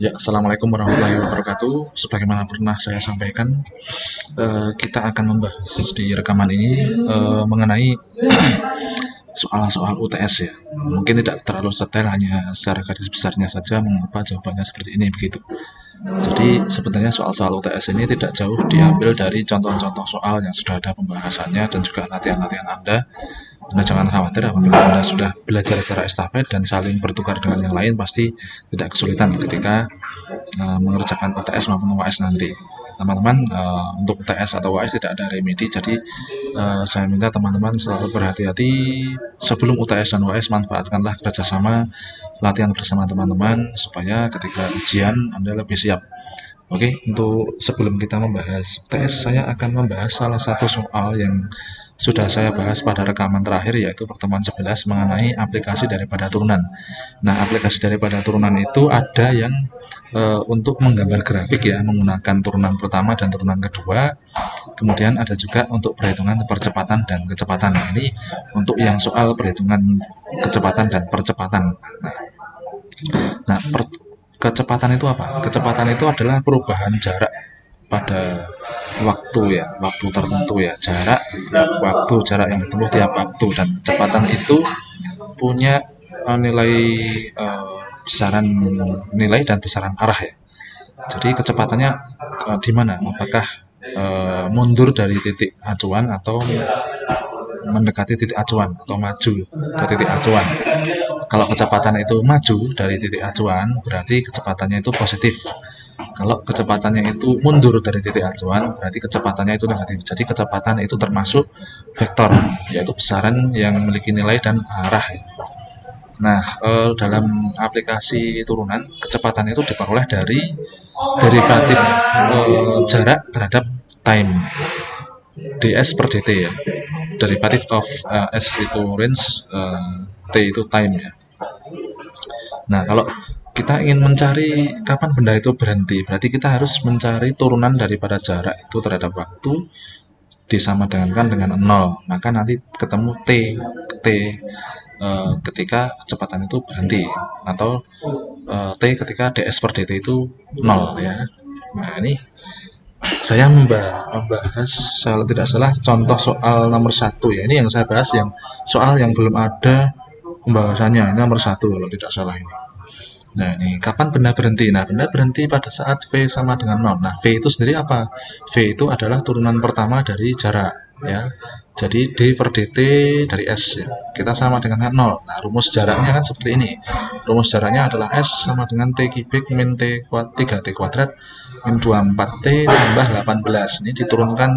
Ya, Assalamualaikum warahmatullahi wabarakatuh. Sebagaimana pernah saya sampaikan, kita akan membahas di rekaman ini mengenai soal-soal UTS ya. Mungkin tidak terlalu detail, hanya secara garis besarnya saja mengapa jawabannya seperti ini begitu. Jadi sebenarnya soal-soal UTS ini tidak jauh diambil dari contoh-contoh soal yang sudah ada pembahasannya dan juga latihan-latihan Anda. Anda jangan khawatir apabila Anda sudah belajar secara estafet dan saling bertukar dengan yang lain, pasti tidak kesulitan ketika mengerjakan UTS maupun UAS nanti. Teman-teman, untuk UTS atau UAS tidak ada remedi, jadi saya minta teman-teman selalu berhati-hati sebelum UTS dan UAS. Manfaatkanlah kerjasama latihan bersama teman-teman supaya ketika ujian Anda lebih siap. Oke, untuk sebelum kita membahas UTS, saya akan membahas salah satu soal yang sudah saya bahas pada rekaman terakhir, yaitu pertemuan 11 mengenai aplikasi daripada turunan. Nah, aplikasi daripada turunan itu ada yang untuk menggambar grafik ya, menggunakan turunan pertama dan turunan kedua. Kemudian ada juga untuk perhitungan percepatan dan kecepatan. Nah, ini untuk yang soal perhitungan kecepatan dan percepatan. Nah, kecepatan itu apa? Kecepatan itu adalah perubahan jarak pada waktu ya, waktu tertentu ya, jarak ya, waktu jarak yang penuh tiap waktu, dan kecepatan itu punya nilai besaran nilai dan besaran arah ya. Jadi kecepatannya di mana? Apakah mundur dari titik acuan atau mendekati titik acuan atau maju ke titik acuan? Kalau kecepatan itu maju dari titik acuan, berarti kecepatannya itu positif. Kalau kecepatannya itu mundur dari titik acuan, berarti kecepatannya itu negatif. Jadi kecepatan itu termasuk vektor, yaitu besaran yang memiliki nilai dan arah. Nah, dalam aplikasi turunan, kecepatan itu diperoleh dari derivatif jarak terhadap time, ds per dt ya. Derivatif of s itu range, t itu time ya. Nah, kalau kita ingin mencari kapan benda itu berhenti, berarti kita harus mencari turunan daripada jarak itu terhadap waktu disamadankan dengan 0. Maka nanti ketemu t ketika kecepatan itu berhenti, atau t ketika ds per dt itu 0 ya. Nah, ini saya membahas, kalau tidak salah, contoh soal nomor 1 ya. Ini yang saya bahas yang soal yang belum ada pembahasannya. Ini nomor 1 kalau tidak salah ini. Nah, ini kapan benda berhenti? Nah, benda berhenti pada saat V sama dengan 0. Nah, V itu sendiri apa? V itu adalah turunan pertama dari jarak ya. Jadi D per dt dari S ya. Kita sama dengan 0. Nah, rumus jaraknya kan seperti ini. Rumus jaraknya adalah S sama dengan T kubik min T 3T kuadrat min 24T tambah 18. Ini diturunkan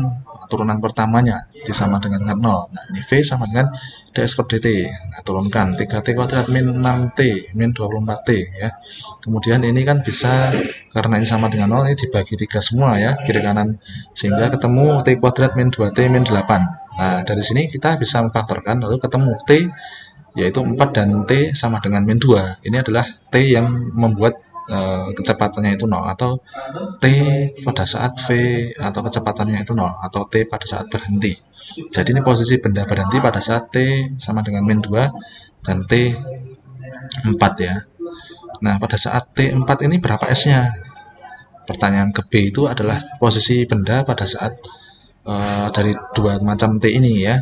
turunan pertamanya disama dengan 0. Nah, ini V sama dengan ds per dt. Nah, turunkan 3T kuadrat min 6T min 24T ya. Kemudian ini kan bisa, karena ini sama dengan 0, ini dibagi 3 semua ya, kiri kanan, sehingga ketemu T kuadrat min 2T min 8. Nah, dari sini kita bisa memfaktorkan, lalu ketemu T yaitu 4 dan T sama dengan min 2. Ini adalah T yang membuat kecepatannya itu 0, atau T pada saat V atau kecepatannya itu 0, atau T pada saat berhenti. Jadi ini posisi benda berhenti pada saat T sama dengan min 2 dan T 4 ya. Nah, pada saat T4 ini berapa S-nya? Pertanyaan ke B itu adalah posisi benda pada saat dari dua macam T ini ya.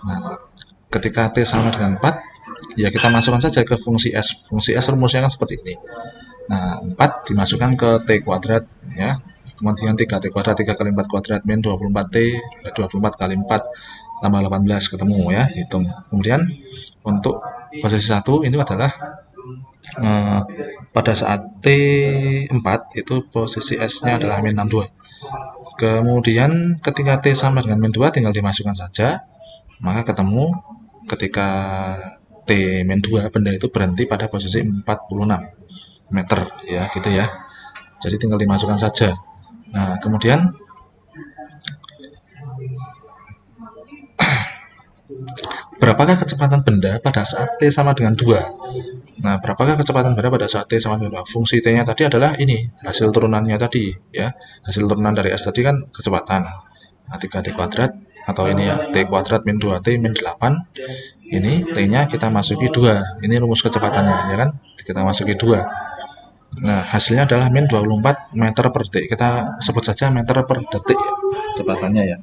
Nah, ketika T sama dengan 4, ya kita masukkan saja ke fungsi S. Fungsi S rumusnya kan seperti ini. Nah, 4 dimasukkan ke T kuadrat ya. Kemudian 3T kuadrat, 3 kali 4 kuadrat min 24T, 24 kali 4 tambah 18, ketemu ya, hitung. Kemudian untuk posisi 1 ini adalah pada saat T4 itu posisi S-nya adalah min 62. Kemudian ketika T sama dengan min 2 tinggal dimasukkan saja, maka ketemu ketika T min 2 benda itu berhenti pada posisi 46 meter ya, gitu ya. Jadi tinggal dimasukkan saja. Nah, kemudian berapakah kecepatan benda pada saat T sama dengan 2? Nah, berapakah kecepatan benda pada saat T sama dengan 2? Fungsi T-nya tadi adalah ini, hasil turunannya tadi ya. Hasil turunan dari S tadi kan kecepatan. Nah, 3T kuadrat, atau ini ya, T kuadrat min 2T min 8. Ini T-nya kita masuki 2. Ini rumus kecepatannya ya kan? Kita masuki 2. Nah, hasilnya adalah min 24 meter per detik. Kita sebut saja meter per detik ya, kecepatannya ya.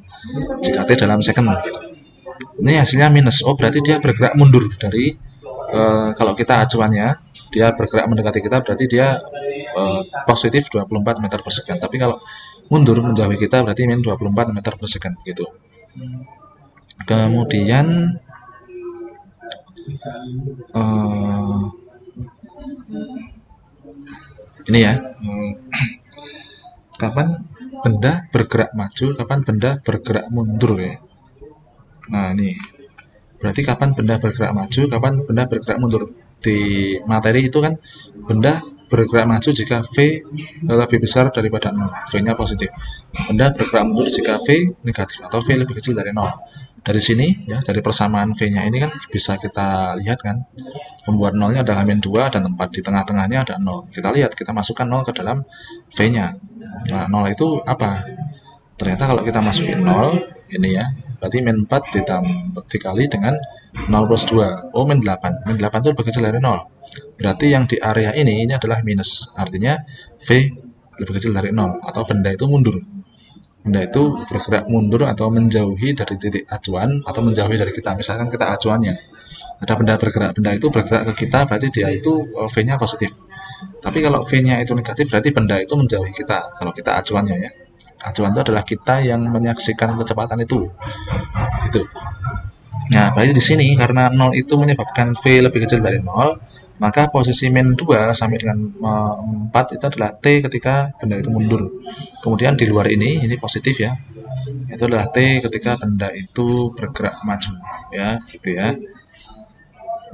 Jika T dalam second. Ini hasilnya minus. Oh, berarti dia bergerak mundur dari kalau kita acuannya dia bergerak mendekati kita, berarti dia positif 24 meter per second. Tapi kalau mundur menjauhi kita berarti min 24 meter per second gitu. Kemudian ini ya, kapan benda bergerak maju, kapan benda bergerak mundur ya. Nah, ini berarti kapan benda bergerak maju, kapan benda bergerak mundur. Di materi itu kan benda bergerak maju jika V lebih besar daripada 0, V-nya positif. Benda bergerak mundur jika V negatif atau V lebih kecil dari 0. Dari sini ya, dari persamaan V-nya ini kan bisa kita lihat kan, pembuat nolnya adalah min 2 dan 4, di tengah-tengahnya ada 0. Kita lihat, kita masukkan 0 ke dalam V-nya. Nah, 0 itu apa? Ternyata kalau kita masukin 0, ini ya, berarti min 4 dikali dengan 0 plus 2. Oh, min 8. Min 8 itu lebih kecil dari 0. Berarti yang di area ini adalah minus. Artinya V lebih kecil dari 0, atau benda itu mundur. Benda itu bergerak mundur atau menjauhi dari titik acuan, atau menjauhi dari kita. Misalkan kita acuannya, ada benda bergerak, benda itu bergerak ke kita, berarti dia itu V-nya positif. Tapi kalau V-nya itu negatif, berarti benda itu menjauhi kita, kalau kita acuannya ya. Acuan itu adalah kita yang menyaksikan kecepatan itu. Gitu. Nah, berarti di sini karena 0 itu menyebabkan V lebih kecil dari 0, maka posisi min 2 sampai dengan 4 itu adalah T ketika benda itu mundur. Kemudian di luar ini positif ya, itu adalah T ketika benda itu bergerak maju ya, gitu ya.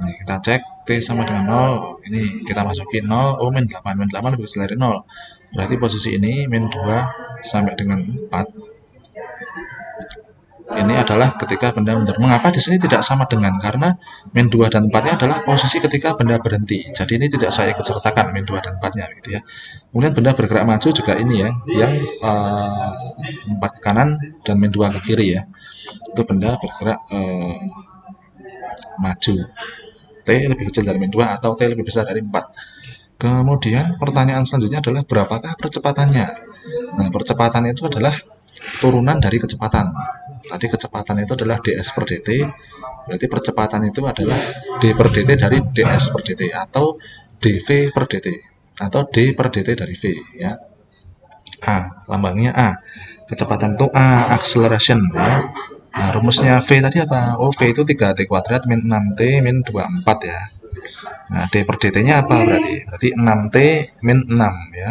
Nah, kita cek T sama dengan 0, ini kita masukin 0, oh min 8, min 8 lebih kecil dari 0. Berarti posisi ini min 2 sampai dengan 4. Ini adalah ketika benda mundur. Mengapa di sini tidak sama dengan? Karena min 2 dan 4-nya adalah posisi ketika benda berhenti. Jadi ini tidak saya ikut sertakan min 2 dan 4-nya gitu ya. Kemudian benda bergerak maju juga ini ya, yang 4 ke kanan dan min 2 ke kiri ya. Itu benda bergerak maju. T lebih kecil dari min 2 atau T lebih besar dari 4. Kemudian pertanyaan selanjutnya adalah berapakah percepatannya? Nah, percepatan itu adalah turunan dari kecepatan. Tadi kecepatan itu adalah ds per dt, berarti percepatan itu adalah d per dt dari ds per dt, atau dv per dt, atau d per dt dari v ya. A, lambangnya A. Kecepatan itu A, acceleration ya. Nah, rumusnya V tadi apa? Oh, V itu 3t kuadrat min 6t min 24 ya. Nah, d per dt-nya apa berarti? Berarti 6t min 6 ya.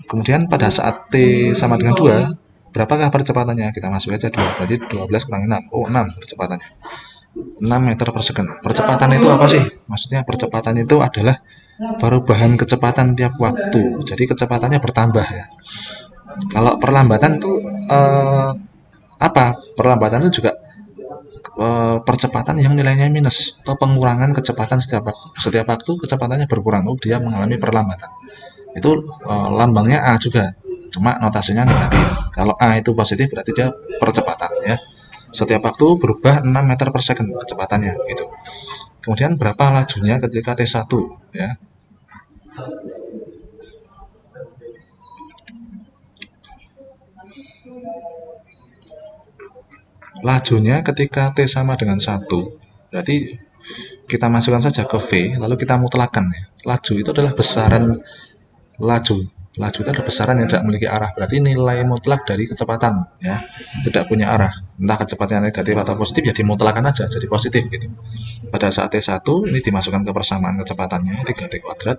Kemudian pada saat t sama dengan 2, berapakah percepatannya? Kita masuk aja 2, berarti 12 kurangi 6. Oh, 6 percepatannya. 6 meter per second. Percepatan itu apa sih? Maksudnya percepatan itu adalah perubahan kecepatan tiap waktu. Jadi kecepatannya bertambah ya. Kalau perlambatan itu apa? Perlambatan itu juga percepatan yang nilainya minus, atau pengurangan kecepatan setiap waktu kecepatannya berkurang. Oh, dia mengalami perlambatan. Itu lambangnya A juga, cuma notasinya negatif. Kalau A itu positif berarti dia percepatan ya. Setiap waktu berubah 6 meter per second kecepatannya gitu. Kemudian berapa lajunya ketika T1 ya. Lajunya ketika T sama dengan 1, berarti kita masukkan saja ke V, lalu kita mutlakkan ya. Laju itu adalah besaran laju itu adalah besaran yang tidak memiliki arah, berarti nilai mutlak dari kecepatan ya, tidak punya arah, entah kecepatannya negatif atau positif ya dimutlakan aja jadi positif gitu. Pada saat T1 ini dimasukkan ke persamaan kecepatannya 3t kuadrat,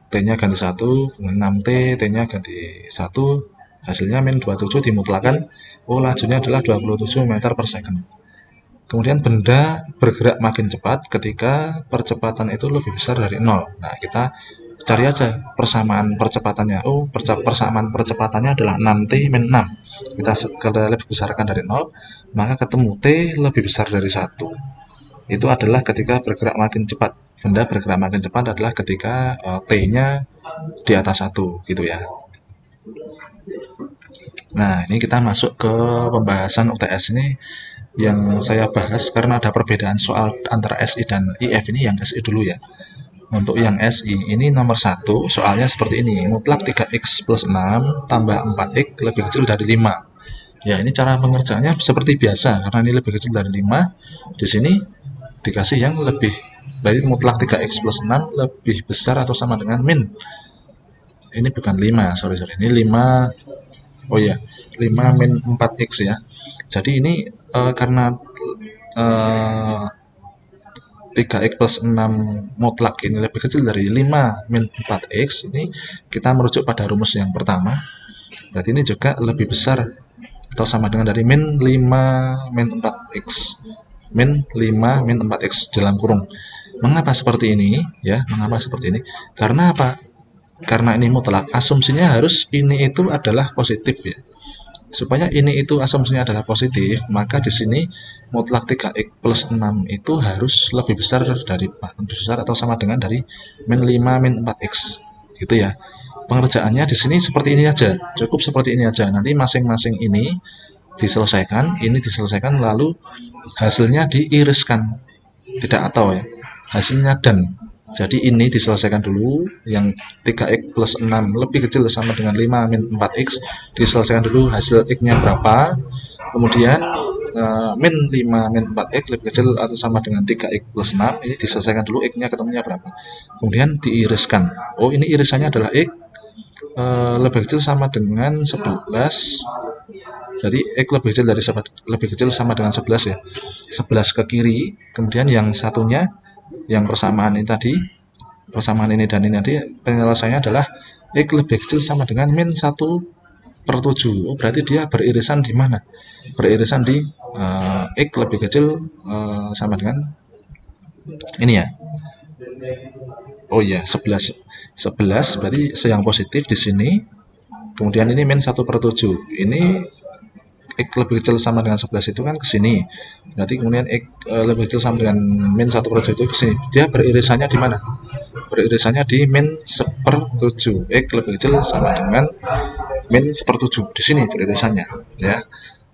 T-nya ganti 1, kemudian 6t, T-nya ganti 1, hasilnya min 27 dimutlakan. Oh, lajunya adalah 27 meter per second. Kemudian benda bergerak makin cepat ketika percepatan itu lebih besar dari 0. Nah, kita cari aja persamaan percepatannya. Oh, persamaan percepatannya adalah 6t min 6. Kita lebih besarkan dari 0, maka ketemu t lebih besar dari 1. Itu adalah ketika bergerak makin cepat. Benda bergerak makin cepat adalah ketika t-nya di atas 1 gitu ya. Nah, ini kita masuk ke pembahasan UTS ini yang saya bahas karena ada perbedaan soal antara SI dan IF. Ini yang SI dulu ya. Untuk yang SI ini nomor 1 soalnya seperti ini, mutlak 3x plus 6 tambah 4x lebih kecil dari 5. Ya, ini cara pengerjaannya seperti biasa, karena ini lebih kecil dari 5. Di sini dikasih yang lebih, berarti mutlak 3x plus 6 lebih besar atau sama dengan min. Ini bukan 5, sorry, ini 5, oh ya, 5 min 4x ya. Jadi ini karena 3x plus 6 mutlak ini lebih kecil dari 5 min 4x, ini kita merujuk pada rumus yang pertama. Berarti ini juga lebih besar atau sama dengan dari min 5 min 4x. Min 5 min 4x dalam kurung. Mengapa seperti ini? Ya, mengapa seperti ini? Karena apa? Karena ini mutlak, asumsinya harus ini itu adalah positif ya. Supaya ini itu asumsinya adalah positif, maka di sini mutlak 3x plus 6 itu harus lebih besar dari, lebih besar atau sama dengan dari min 5 min 4x. Gitu ya. Pengerjaannya di sini seperti ini aja, cukup seperti ini aja. Nanti masing-masing ini diselesaikan, lalu hasilnya diiriskan, tidak atau ya, hasilnya dan. Jadi ini diselesaikan dulu, yang 3x plus 6 lebih kecil sama dengan 5 min 4x, diselesaikan dulu hasil x-nya berapa, kemudian min 5 min 4x lebih kecil atau sama dengan 3x plus 6, ini diselesaikan dulu x-nya ketemunya berapa, kemudian diiriskan. Oh, ini irisannya adalah x lebih kecil sama dengan 11. Jadi x lebih kecil sama dengan 11 ya. 11 ke kiri, kemudian yang satunya, yang persamaan ini tadi, persamaan ini dan ini tadi, penyelesaiannya adalah x lebih kecil sama dengan min 1/7. Oh, berarti dia beririsan di mana? Beririsan di x lebih kecil sama dengan ini ya. Oh iya, 11 berarti yang positif di sini. Kemudian ini min 1/7. Ini x lebih kecil sama dengan 11 itu kan ke sini. Berarti kemudian x lebih kecil sama dengan min 1/7 itu ke sini. Dia beririsannya di mana? Beririsannya di min 1/7. X lebih kecil sama dengan min 1/7. Di sini beririsannya, ya.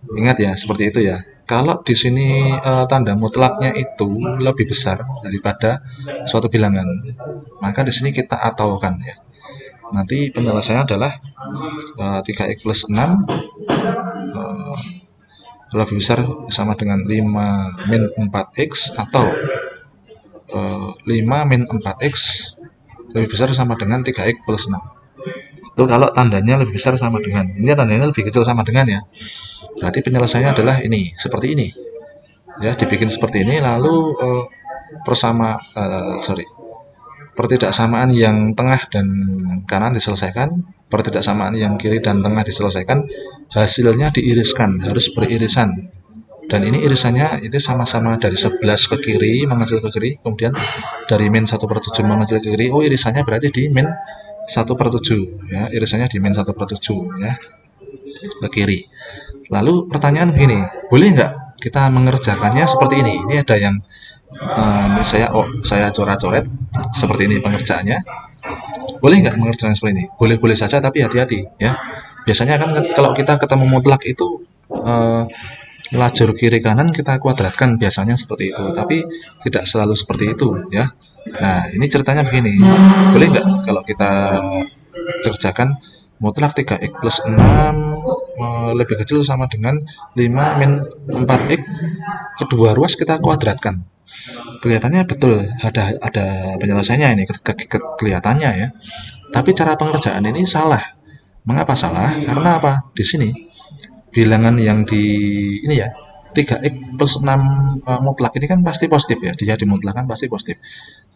Ingat ya, seperti itu ya. Kalau di sini tanda mutlaknya itu lebih besar daripada suatu bilangan, maka di sini kita ataukan ya. Nanti penyelesaiannya adalah 3x plus 6 lebih besar sama dengan 5 min 4x, atau 5 min 4x lebih besar sama dengan 3x plus 6. Itu kalau tandanya lebih besar sama dengan, ini tandanya lebih kecil sama dengan ya. Berarti penyelesaiannya adalah ini, seperti ini. Ya, dibikin seperti ini, lalu pertidaksamaan yang tengah dan kanan diselesaikan, pertidaksamaan yang kiri dan tengah diselesaikan, hasilnya diiriskan, harus beririsan. Dan ini irisannya itu sama-sama dari 11 ke kiri, mengecil ke kiri, kemudian dari min 1/7 mengecil ke kiri. Oh, irisannya berarti di min 1/7 ya, irisannya di min 1/7 ya, ke kiri. Lalu pertanyaan begini, boleh nggak kita mengerjakannya seperti ini? Ini ada yang ini saya coret-coret seperti ini pengerjaannya. Boleh nggak mengerjakan seperti ini? Boleh-boleh saja, tapi hati-hati ya. Biasanya kan kalau kita ketemu mutlak itu lajur kiri kanan kita kuadratkan, biasanya seperti itu, tapi tidak selalu seperti itu ya. Nah, ini ceritanya begini, boleh nggak kalau kita kerjakan mutlak 3x plus 6 lebih kecil sama dengan 5 min 4x, kedua ruas kita kuadratkan. Kelihatannya betul ada penyelesaiannya ini, kelihatannya ya. Tapi cara pengerjaan ini salah. Mengapa salah? Karena apa? Di sini bilangan yang di ini ya, 3x plus 6 mutlak ini kan pasti positif ya, dia dimutlakkan pasti positif.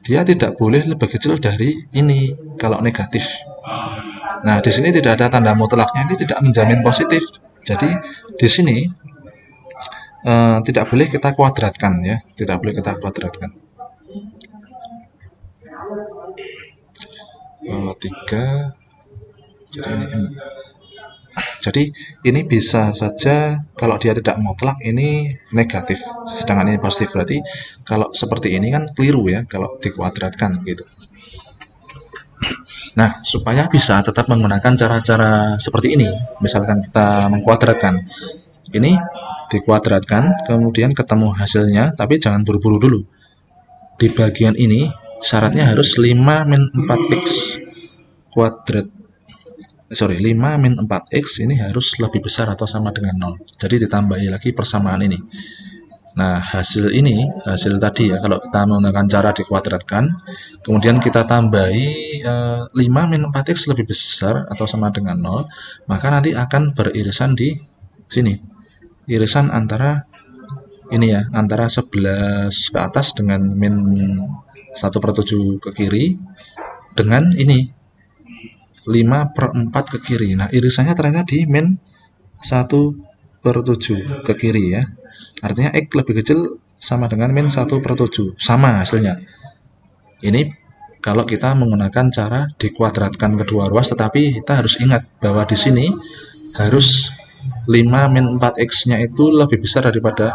Dia tidak boleh lebih kecil dari ini kalau negatif. Nah, di sini tidak ada tanda mutlaknya, ini tidak menjamin positif. Jadi di sini tidak boleh kita kuadratkan ya, tidak boleh kita kuadratkan. 3, jadi ini bisa saja kalau dia tidak mutlak ini negatif, sedangkan ini positif. Berarti kalau seperti ini kan keliru ya kalau dikuadratkan gitu. Nah, supaya bisa tetap menggunakan cara-cara seperti ini, misalkan kita mengkuadratkan ini, dikuadratkan kemudian ketemu hasilnya, tapi jangan buru-buru dulu. Di bagian ini syaratnya harus 5 min 4x kuadrat. 5 min 4x ini harus lebih besar atau sama dengan 0. Jadi ditambahi lagi persamaan ini. Nah, hasil tadi ya, kalau kita menggunakan cara dikuadratkan, kemudian kita tambahi 5 min 4x lebih besar atau sama dengan 0, maka nanti akan beririsan di sini. Irisan antara ini ya, antara 11 ke atas dengan min 1/7 ke kiri, dengan ini 5/4 ke kiri. Nah, irisannya ternyata di min 1/7 ke kiri ya. Artinya X lebih kecil sama dengan min 1/7. Sama hasilnya. Ini kalau kita menggunakan cara dikuadratkan kedua ruas, tetapi kita harus ingat bahwa di sini harus 5 min 4x-nya itu lebih besar daripada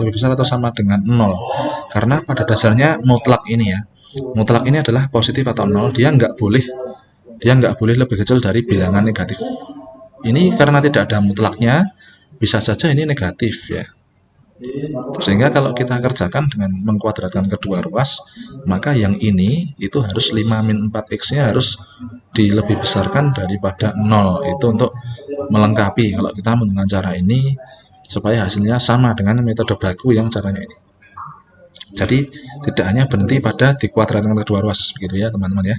lebih besar atau sama dengan 0. Karena pada dasarnya mutlak ini ya. Mutlak ini adalah positif atau 0, dia nggak boleh lebih kecil dari bilangan negatif. Ini karena tidak ada mutlaknya, bisa saja ini negatif ya. Sehingga kalau kita kerjakan dengan mengkuadratkan kedua ruas, maka yang ini itu harus 5 min 4x-nya harus dilebih besarkan daripada 0. Itu untuk melengkapi kalau kita menggunakan cara ini supaya hasilnya sama dengan metode baku yang caranya ini. Jadi tidak hanya berhenti pada dikuadratkan kedua ruas, begitu ya teman-teman ya.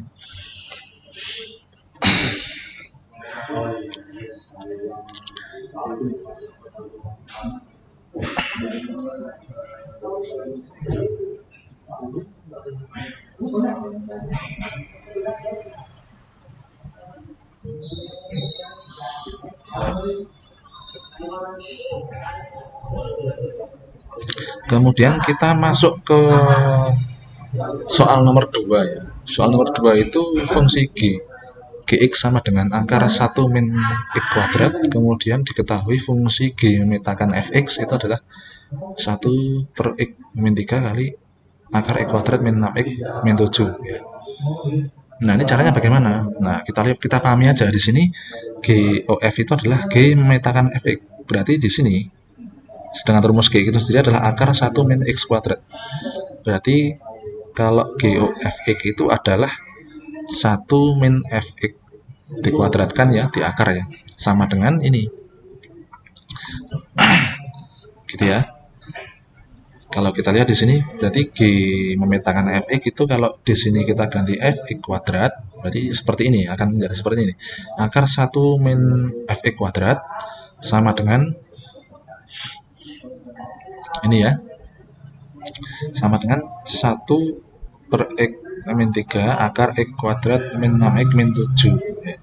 Kemudian kita masuk ke soal nomor 2 ya. Soal nomor 2 itu fungsi gx sama dengan akar 1 min x kuadrat, kemudian diketahui fungsi g memetakan fx itu adalah 1/x min 3 kali akar x kuadrat min 6x min 7 ya. Nah, ini caranya bagaimana? Nah, kita pahami aja di sini GOF itu adalah g memetakan fx. Berarti di sini sedangkan rumus g itu sendiri adalah akar 1 min x kuadrat. Berarti kalau GOFX itu adalah 1 min fx dikuadratkan ya di akar ya, sama dengan ini. Gitu ya. Kalau kita lihat di sini berarti G memetakan fx itu kalau di sini kita ganti fx kuadrat, berarti seperti ini, akan menjadi seperti ini. Akar 1 min fx kuadrat sama dengan ini ya. Sama dengan 1/x min 3 akar x kuadrat min 6x min 7 ya.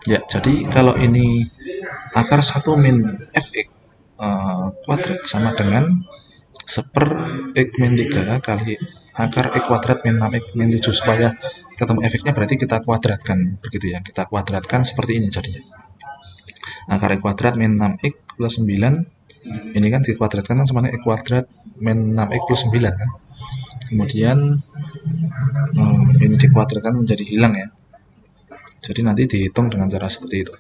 Ya, jadi kalau ini akar 1 min fx kuadrat sama dengan 1/x min 3 kali akar x kuadrat min 6x min 7. Supaya ketemu fx-nya berarti kita kuadratkan, begitu ya. Kita kuadratkan seperti ini jadinya. Akar x kuadrat min 6x plus 9, ini kan dikuadratkan kan sama x kuadrat min 6x plus 9 kan. Kemudian ini dikuadratkan menjadi hilang ya. Jadi nanti dihitung dengan cara seperti itu.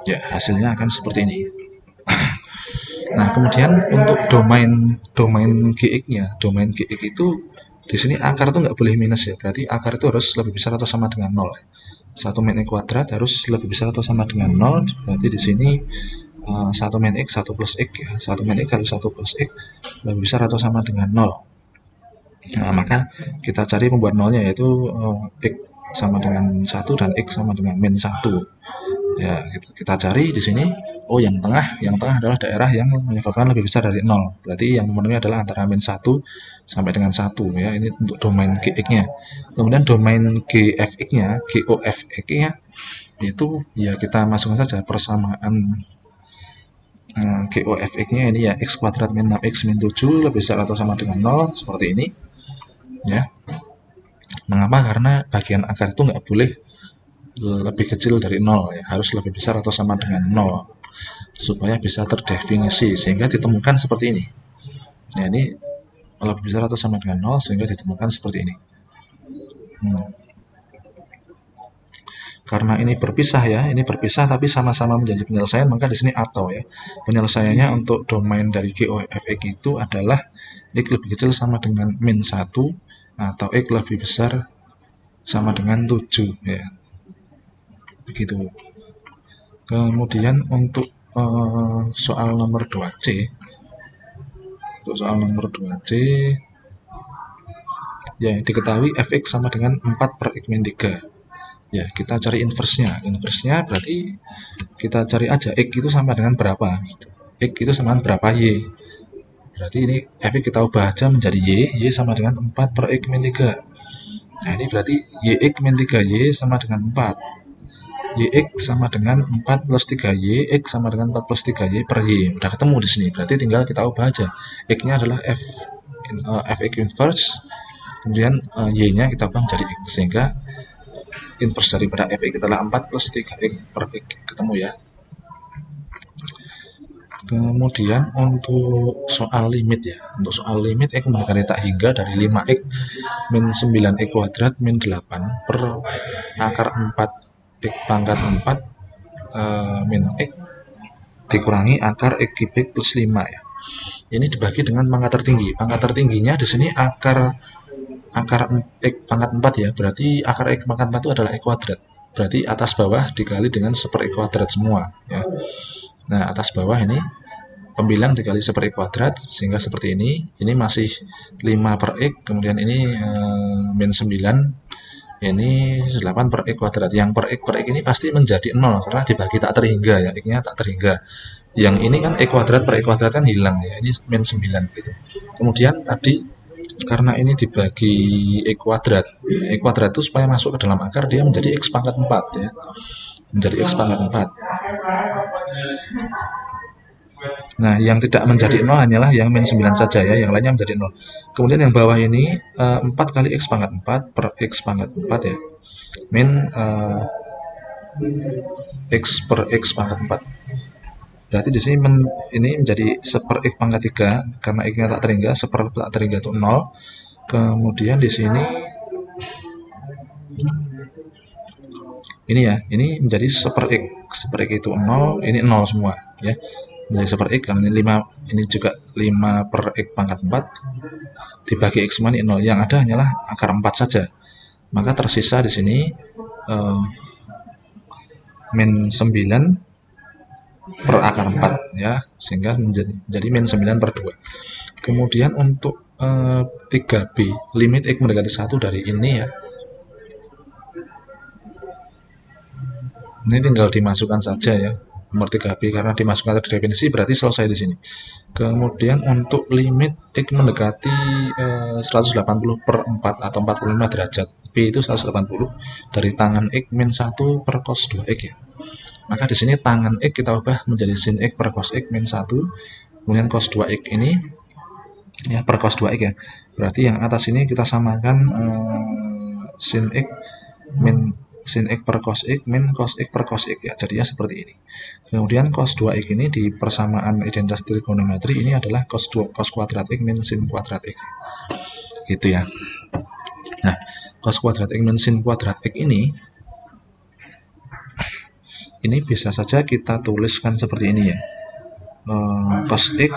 Ya, hasilnya akan seperti ini. Nah, kemudian untuk domain gx-nya, domain gx itu di sini akar itu nggak boleh minus ya. Berarti akar itu harus lebih besar atau sama dengan 0. 1 min x kuadrat harus lebih besar atau sama dengan 0. Berarti di sini 1 min x 1 plus x ya. 1 min x kali 1 plus x lebih besar atau sama dengan 0. Nah, maka kita cari pembuat nolnya, yaitu x sama dengan 1 dan x sama dengan min 1. Ya, kita cari di sini. Oh, yang tengah adalah daerah yang menyebabkan lebih besar dari 0. Berarti yang memenuhi adalah antara min 1 sampai dengan 1 ya. Ini untuk domain gx-nya. Kemudian domain gfx-nya, GOFX-nya Itu ya kita masukkan saja persamaan GOFX-nya ini ya, x kuadrat min 6x min 7 lebih besar atau sama dengan 0, seperti ini ya. Mengapa? Karena bagian akar itu nggak boleh lebih kecil dari 0 ya, harus lebih besar atau sama dengan 0 supaya bisa terdefinisi sehingga ditemukan seperti ini. Nah, ini lebih besar atau sama dengan 0 sehingga ditemukan seperti ini. Karena ini berpisah ya, ini berpisah tapi sama-sama menjadi penyelesaian, maka di sini atau ya. Penyelesaiannya untuk domain dari GOFX itu adalah x lebih kecil sama dengan min 1 atau x lebih besar sama dengan 7 ya. Begitu. Kemudian untuk soal nomor 2C. Untuk soal nomor 2C ya, diketahui fx sama dengan 4 per x min 3. Ya, kita cari inverse-nya. Inverse-nya berarti kita cari aja x itu sama dengan berapa. X itu sama dengan berapa y. Berarti ini fx kita ubah aja menjadi y sama dengan 4 per x min 3. Nah, ini berarti yx min 3y sama dengan 4. Yx sama dengan 4 plus 3y, x sama dengan 4 plus 3y per y. Udah ketemu di sini. Berarti tinggal kita ubah aja. X-nya adalah fx inverse, kemudian y-nya kita ubah menjadi x, sehingga inverse daripada fx adalah 4 plus 3x per x. Ketemu ya. Kemudian untuk soal limit ya. Untuk soal limit x mendekati tak hingga dari 5x min 9x kuadrat min 8 per akar 4 x pangkat 4 min x dikurangi akar x kubik plus 5 ya. Ini dibagi dengan pangkat tertinggi. Pangkat tertingginya di sini akar x pangkat 4 ya. Berarti akar x pangkat 4 itu adalah x kuadrat. Berarti atas bawah dikali dengan 1/x kuadrat semua ya. Nah, atas bawah ini pembilang dikali 1/x kuadrat sehingga seperti ini. Ini masih 5 per x, kemudian ini min 9, ini 8 per x kuadrat. Yang per x ini pasti menjadi 0 karena dibagi tak terhingga ya, x-nya tak terhingga. Yang ini kan x kuadrat per x kuadrat kan hilang ya, ini min 9 gitu. Kemudian tadi karena ini dibagi x kuadrat itu supaya masuk ke dalam akar dia menjadi x pangkat 4 ya. Menjadi x pangkat 4. Nah, yang tidak menjadi 0 hanyalah yang min 9 saja ya, yang lainnya menjadi 0. Kemudian yang bawah ini 4 kali x pangkat 4 per x pangkat 4 ya, min x per x pangkat 4. Berarti di sini ini menjadi 1/x pangkat 3 karena x-nya tak terhingga, 1/x tak terhingga itu 0. Kemudian di sini ini ya, ini menjadi 1/x. 1/x itu 0, ini 0 semua ya. Menjadi 1/x karena ini 5, ini juga 5 per x pangkat 4 dibagi x semua ini 0. Yang ada hanyalah akar 4 saja. Maka tersisa di sini min 9 per akar 4 ya, sehingga menjadi min 9 per 2. Kemudian untuk 3b, limit x mendekati 1 dari ini ya. Ini tinggal dimasukkan saja ya, nomor 3b karena dimasukkan ke definisi berarti selesai di sini. Kemudian untuk limit x mendekati 180 per 4 atau 45 derajat, b itu 180 dari tangan x min 1 per cos 2x ya. Maka di sini tangan x kita ubah menjadi sin x per cos x min 1, kemudian cos 2x ini ya per cos 2x ya. Berarti yang atas ini kita samakan sin x min sin x per cos x min cos x per cos x ya, jadinya seperti ini. Kemudian cos 2x ini di persamaan identitas trigonometri ini adalah cos kuadrat x min sin kuadrat x gitu ya. Nah, cos kuadrat x min sin kuadrat x ini bisa saja kita tuliskan seperti ini ya, cos x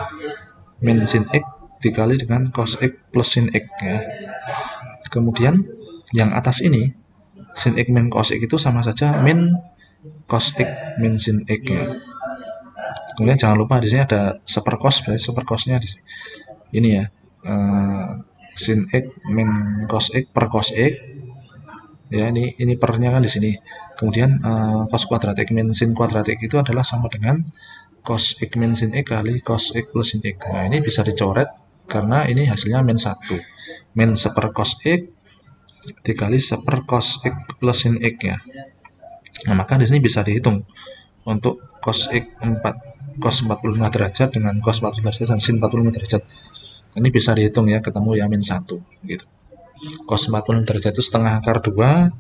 min sin x dikali dengan cos x plus sin x ya. Kemudian yang atas ini sin x min cos x itu sama saja min cos x min sin x ya. Kemudian jangan lupa di sini ada sepercos, berarti sepercosnya di sini. Ini ya, sin x min cos x per cos x ya, ini pernya kan di sini. Kemudian cos kuadrat x min sin kuadrat x itu adalah sama dengan cos x min sin x kali cos x plus sin x. Nah, ini bisa dicoret karena ini hasilnya min 1. Min 1 cos x dikali 1 cos x plus sin x ya. Nah, maka di sini bisa dihitung untuk cos X4 cos 45 derajat dengan cos 45 derajat dan sin 45 derajat. Ini bisa dihitung ya, ketemu ya min 1 gitu. Cos 45 derajat itu setengah akar 2,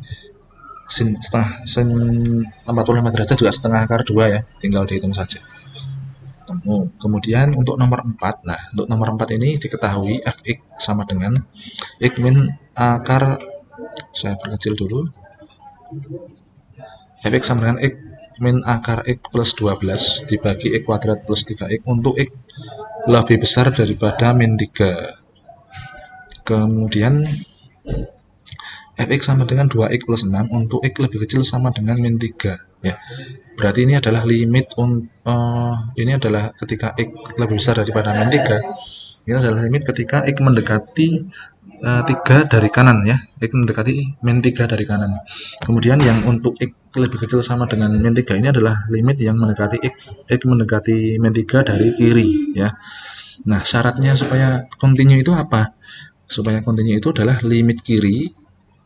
sin 45 derajat juga setengah akar 2 ya, tinggal dihitung saja. Kemudian untuk nomor 4, nah untuk nomor 4 ini diketahui fx sama dengan x min akar, saya perkecil dulu, fx sama dengan x min akar x plus 12 dibagi x kuadrat plus 3x untuk x lebih besar daripada min 3. Kemudian fx sama dengan 2x plus 6 untuk x lebih kecil sama dengan min 3 ya. Berarti ini adalah limit ini adalah ketika x lebih besar daripada min 3. Ini adalah limit ketika x mendekati 3 dari kanan ya. X mendekati min 3 dari kanan. Kemudian yang untuk x lebih kecil sama dengan min 3 ini adalah limit yang mendekati x mendekati min 3 dari kiri ya. Nah, syaratnya supaya continue itu apa? Supaya continue itu adalah limit kiri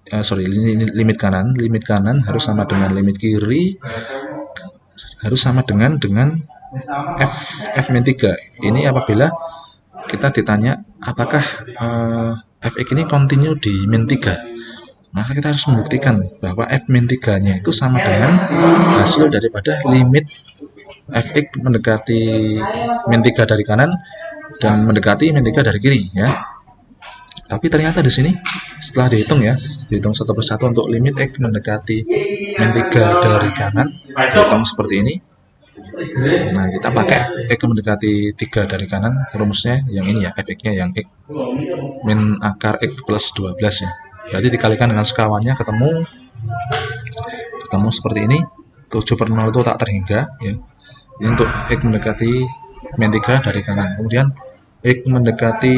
limit kanan harus sama dengan limit kiri, harus sama dengan f min 3. Ini apabila kita ditanya apakah fx ini continue di min 3, maka kita harus membuktikan bahwa f min 3 nya itu sama dengan hasil daripada limit fx mendekati min 3 dari kanan dan mendekati min 3 dari kiri ya. Tapi ternyata di sini setelah dihitung satu persatu untuk limit x mendekati min 3 dari kanan, dihitung seperti ini. Nah, kita pakai x mendekati 3 dari kanan, rumusnya yang ini ya, fx-nya yang x min akar x plus 12 ya. Berarti dikalikan dengan sekawannya ketemu seperti ini, 7/0 itu tak terhingga ya. Ini untuk x mendekati min 3 dari kanan. Kemudian x mendekati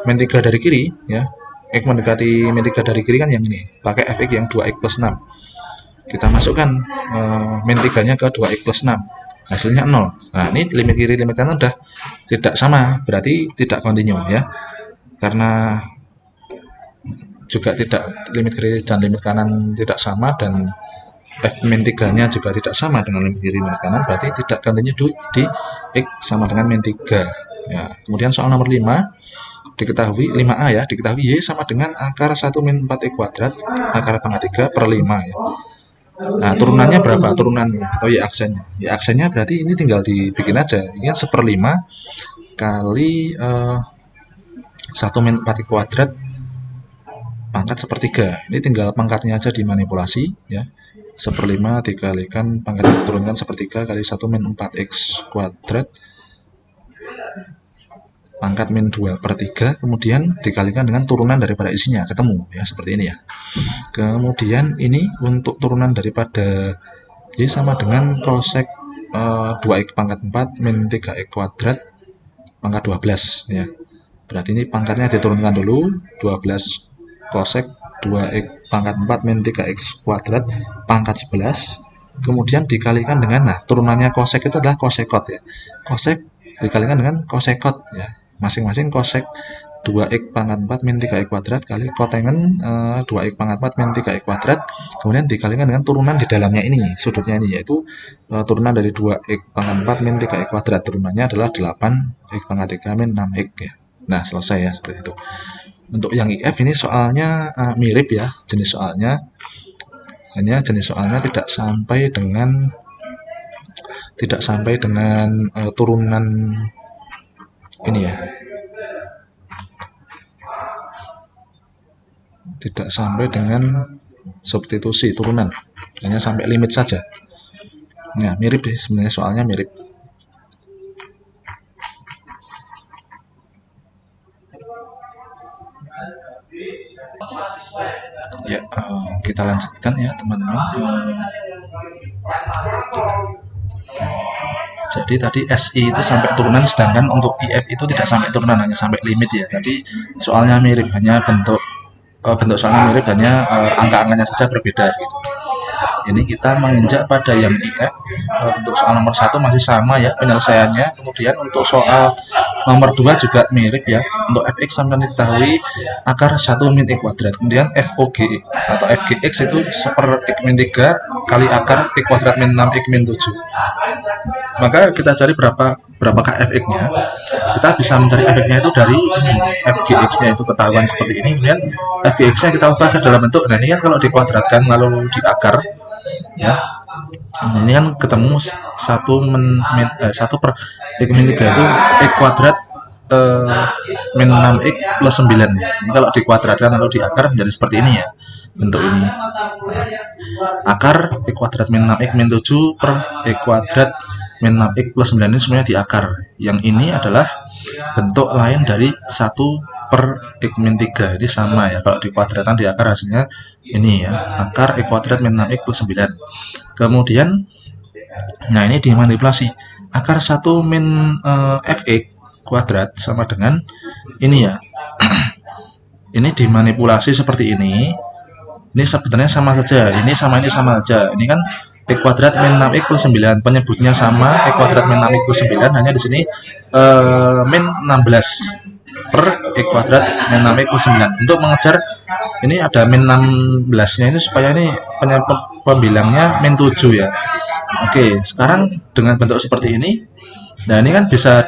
min 3 dari kiri ya. X mendekati min 3 dari kiri kan yang ini, pakai fx yang 2x plus 6. Kita masukkan min 3 nya ke 2x plus 6, hasilnya 0. Nah, ini limit kiri limit kanan udah tidak sama, berarti tidak continue ya, karena juga tidak, limit kiri dan limit kanan tidak sama, dan f min 3 nya juga tidak sama dengan limit kiri limit kanan, berarti tidak continue di x sama dengan min 3 ya. Kemudian soal nomor 5 diketahui 5a ya, diketahui y sama dengan akar 1 min 4x kuadrat akar pangkat 3 per 5 ya. Nah, turunannya berapa? Turunannya, y aksennya. Y aksennya berarti ini tinggal dibikin aja. Ini kan 1/5 kali 1 min 4x kuadrat pangkat 1/3. Ini tinggal pangkatnya aja dimanipulasi ya. 1/5 dikalikan pangkatnya diturunkan 1/3 kali 1 min 4x kuadrat pangkat min 2/3, kemudian dikalikan dengan turunan daripada isinya, ketemu ya, seperti ini ya. Kemudian ini untuk turunan daripada y sama dengan cosec 2x pangkat 4 min 3x kuadrat pangkat 12 ya. Berarti ini pangkatnya diturunkan dulu, 12 cosec 2x pangkat 4 min 3x kuadrat pangkat 11, kemudian dikalikan dengan, nah turunannya cosec itu adalah cosecot ya. Cosec dikalikan dengan cosecot ya. Masing-masing cosec 2x pangkat 4 min 3x kuadrat kali kotangen 2x pangkat 4 min 3x kuadrat, kemudian dikalikan dengan turunan di dalamnya ini, sudutnya ini, yaitu turunan dari 2x pangkat 4 min 3x kuadrat, turunannya adalah 8x pangkat 3 min 6x ya. Nah, selesai ya, seperti itu. Untuk yang IF ini soalnya mirip ya, jenis soalnya, hanya jenis soalnya tidak sampai dengan turunan ini ya, tidak sampai dengan substitusi turunan, hanya sampai limit saja. Nah, mirip deh sebenarnya, soalnya mirip. Ya, kita lanjutkan ya teman-teman. Jadi tadi SI itu sampai turunan, sedangkan untuk IF itu tidak sampai turunan, hanya sampai limit ya. Tapi soalnya mirip, hanya bentuk soalnya mirip, hanya angka-angkanya saja berbeda gitu. Ini kita menginjak pada yang IF. Untuk soal nomor 1 masih sama ya penyelesaiannya. Kemudian untuk soal nomor 2 juga mirip ya. Untuk fx sama diketahui akar 1 min x kuadrat. Kemudian fog atau fgx itu 1/x min 3 kali akar x kuadrat min 6x min 7. Maka kita cari berapakah fx-nya. Kita bisa mencari fx-nya itu dari ini. Fgx-nya itu ketahuan seperti ini. Kemudian fgx-nya kita ubah ke dalam bentuk. Nah, ini kan kalau dikuadratkan lalu diakar ya. Nah, ini kan ketemu 1/x min 3 itu x kuadrat min 6x plus 9 ya. Ini kalau dikuadratkan lalu diakar menjadi seperti ini ya, bentuk ini. Akar x kuadrat min 6x min 7 per x kuadrat min 6x plus 9 ini semuanya diakar. Yang ini adalah bentuk lain dari 1/x min 3. Ini sama ya, kalau dikuadratkan diakar hasilnya ini ya, akar x kuadrat min 6x plus 9. Kemudian nah ini dimanipulasi, akar 1 min fx kuadrat sama dengan ini ya. Ini dimanipulasi seperti ini. Ini sebenarnya sama saja, ini sama saja. Ini kan x kuadrat min 6x plus 9, penyebutnya sama, x kuadrat min 6x plus 9, hanya di sini min 16 per x kuadrat min 6x plus 9. Untuk mengejar ini ada min 16-nya ini supaya ini pembilangnya min 7 ya. Oke, sekarang dengan bentuk seperti ini, nah ini kan bisa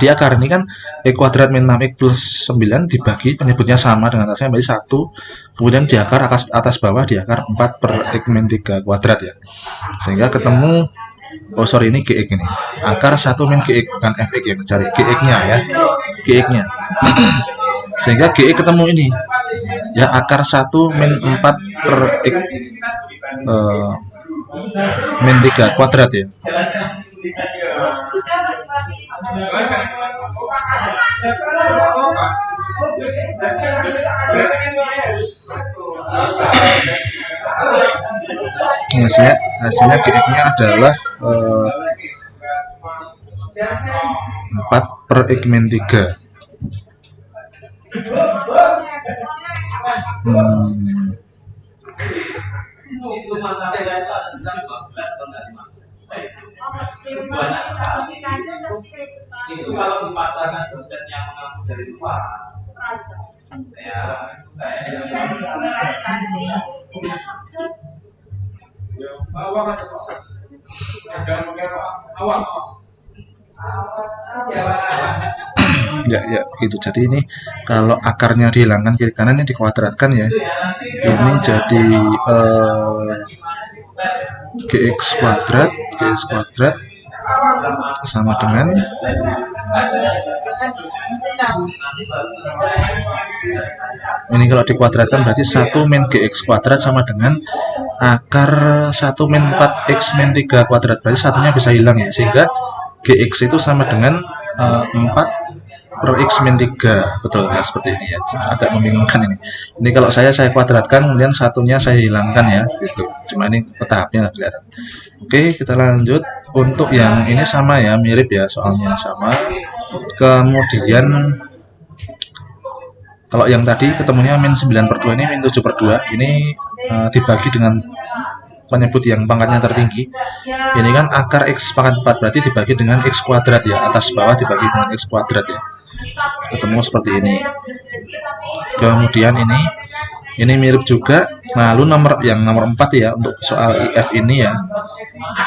diakar. Ini kan x kuadrat min 6x plus 9 dibagi, penyebutnya sama dengan atasnya menjadi 1, kemudian diakar atas bawah, diakar 4 per x min 3 kuadrat ya, sehingga ketemu ini gx ini, akar 1 min gx, bukan fx yang dicari, gx-nya ya, gx-nya. Sehingga gx ketemu ini ya, akar 1 min 4 per x min 3 kuadrat ya. Hasilnya gx-nya adalah 4 per x min 3. Itu kalau dipasangkan dosen yang mengaku dari luar ya ya gitu. Jadi ini kalau akarnya dihilangkan kiri kanan, ini dikuadratkan ya, ini jadi gx kuadrat sama dengan ini, kalau dikuadratkan berarti 1 min gx kuadrat sama dengan akar 1 min 4x min 3 kuadrat. Berarti satunya bisa hilang ya, sehingga gx itu sama dengan 4 per x min 3. Betul ya, seperti ini ya. Agak membingungkan ini. Ini kalau saya kuadratkan, kemudian satunya saya hilangkan ya, gitu. Cuma ini petahapnya nggak kelihatan. Oke, kita lanjut. Untuk yang ini sama ya, mirip ya, soalnya sama. Kemudian kalau yang tadi ketemunya min 9/2, ini min 7/2. Ini dibagi dengan penyebut yang pangkatnya tertinggi. Ini kan akar x pangkat 4, berarti dibagi dengan x kuadrat ya, atas bawah dibagi dengan x kuadrat ya, ketemu seperti ini. Kemudian ini mirip juga. Lalu nomor 4 ya, untuk soal IF ini ya.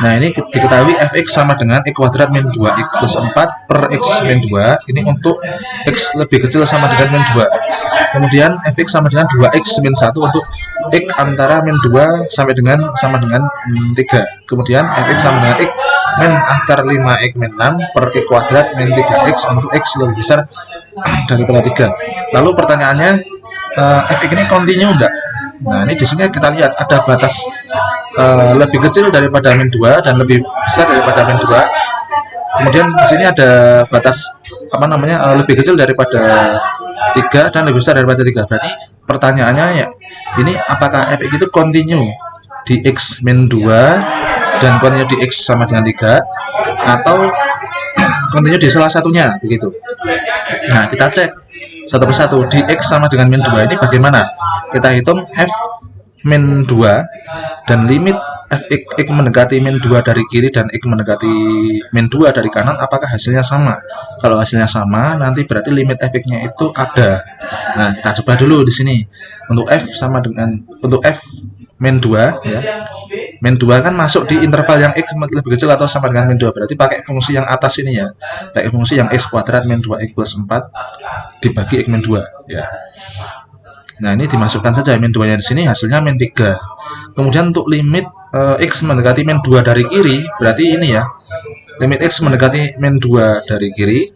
Nah, ini diketahui fx sama dengan x kuadrat min 2x plus 4 per x min 2. Ini untuk x lebih kecil sama dengan min 2. Kemudian fx sama dengan 2x min 1 untuk x antara min 2 sama dengan 3. Kemudian fx sama dengan x min akar 5x min 6 per x kuadrat min 3x untuk x lebih besar daripada 3. Lalu pertanyaannya, fx ini kontinu enggak? Nah, ini di sini kita lihat ada batas lebih kecil daripada min 2 dan lebih besar daripada min 2. Kemudian di sini ada batas lebih kecil daripada 3 dan lebih besar daripada 3. Berarti pertanyaannya ya, ini apakah fx itu kontinu di x min 2 dan kontinu di x sama dengan 3, atau kontinu di salah satunya, begitu. Nah, kita cek satu persatu. Di x sama dengan min 2 ini bagaimana? Kita hitung f min 2 dan limit fx mendekati min 2 dari kiri dan x mendekati min 2 dari kanan, apakah hasilnya sama? Kalau hasilnya sama, nanti berarti limit fx-nya itu ada. Nah, kita coba dulu di sini. Untuk f sama dengan min 2 ya. Min 2 kan masuk di interval yang x lebih kecil atau sama dengan min 2. Berarti pakai fungsi yang atas ini ya. Pakai fungsi yang x kuadrat min 2x plus 4 dibagi x min 2 ya. Nah, ini dimasukkan saja min 2-nya di sini, hasilnya min 3. Kemudian untuk limit x mendekati min 2 dari kiri, berarti ini ya. Limit x mendekati min 2 dari kiri.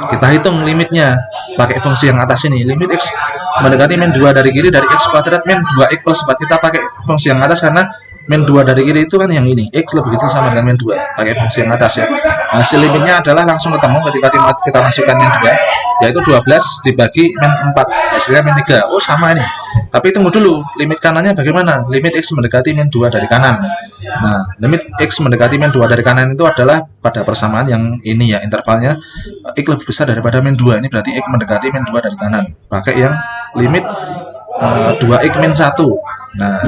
Kita hitung limitnya pakai fungsi yang atas ini. Limit x mendekati min 2 dari kiri dari x kuadrat min 2x plus 4. Kita pakai fungsi yang atas karena min 2 dari kiri itu kan yang ini, x lebih kecil sama dengan min 2, pakai fungsi yang atas ya. Hasil limitnya adalah langsung ketemu ketika kita masukkan min 2, yaitu 12 dibagi min 4, hasilnya min 3. Oh, sama ini. Tapi tunggu dulu, limit kanannya bagaimana? Limit x mendekati min 2 dari kanan. Nah, limit x mendekati min 2 dari kanan itu adalah pada persamaan yang ini ya, intervalnya x lebih besar daripada min 2. Ini berarti x mendekati min 2 dari kanan. Pakai yang limit 2x min 1. Nah,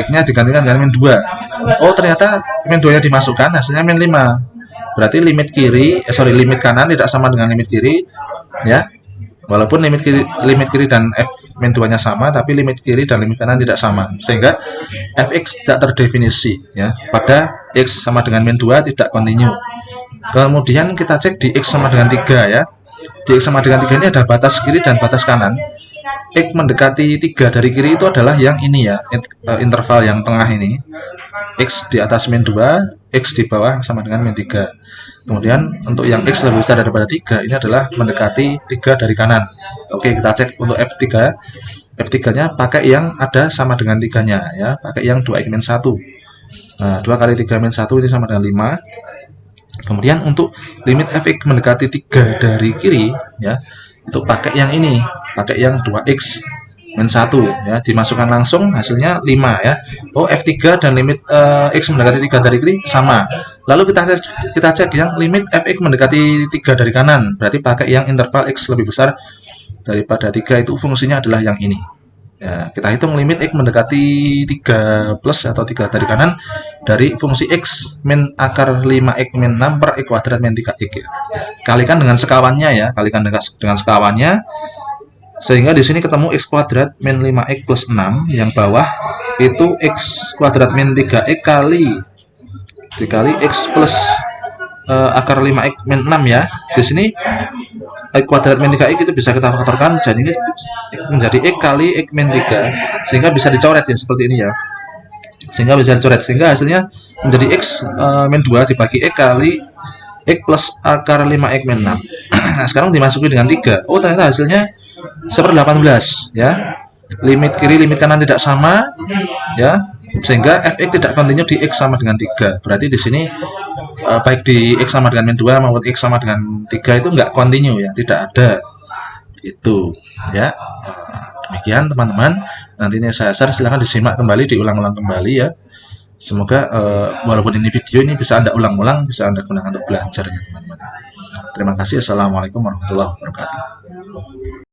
x-nya digantikan dengan min 2. Oh, ternyata min 2-nya dimasukkan, hasilnya min 5. Berarti limit kanan tidak sama dengan limit kiri ya. Walaupun limit kiri dan f min 2-nya sama, tapi limit kiri dan limit kanan tidak sama. Sehingga fx tidak terdefinisi ya. Pada x sama dengan min 2 tidak kontinu. Kemudian kita cek di x sama dengan 3 ya. Di x sama dengan 3 ini ada batas kiri dan batas kanan. X mendekati 3 dari kiri itu adalah yang ini ya, interval yang tengah ini. X di atas min 2, X di bawah sama dengan min 3. Kemudian untuk yang X lebih besar daripada 3, ini adalah mendekati 3 dari kanan. Oke, kita cek untuk F3. F3-nya pakai yang ada sama dengan 3-nya ya, pakai yang 2x min 1. Nah, 2 kali 3 min 1 ini sama dengan 5. Kemudian untuk limit fx mendekati 3 dari kiri ya, itu pakai yang ini, pakai yang 2x min 1 ya, dimasukkan langsung hasilnya 5 ya. Oh, f3 dan limit x mendekati 3 dari kiri sama. Lalu kita cek yang limit fx mendekati 3 dari kanan, berarti pakai yang interval x lebih besar daripada 3, itu fungsinya adalah yang ini. Ya, kita hitung limit x mendekati 3 plus atau 3 dari kanan dari fungsi x min akar 5x min 6 per x kuadrat min 3x ya. Kalikan dengan sekawannya ya, kalikan dengan sekawannya, sehingga di sini ketemu x kuadrat min 5x plus 6, yang bawah itu x kuadrat min 3x dikali x plus akar 5x min 6 ya. Di sini x kuadrat min 3x itu bisa kita faktorkan, jadi ini menjadi x kali x min 3, sehingga bisa dicoret ya seperti ini ya. Sehingga bisa dicoret, sehingga hasilnya menjadi x min 2 dibagi x kali x plus akar 5x min 6. Nah, sekarang dimasuki dengan 3. Oh, ternyata hasilnya 1/18 ya. Limit kiri limit kanan tidak sama ya, sehingga fx tidak kontinu di x sama dengan 3. Berarti di sini baik di x sama dengan min 2 maupun x sama dengan 3 itu enggak kontinu ya, tidak ada. Itu ya. Demikian teman-teman. Nanti ini saya share, silahkan disimak kembali, diulang-ulang kembali ya. Semoga walaupun ini video ini bisa Anda ulang-ulang, bisa Anda gunakan untuk belajar ya teman-teman. Terima kasih. Assalamualaikum warahmatullahi wabarakatuh.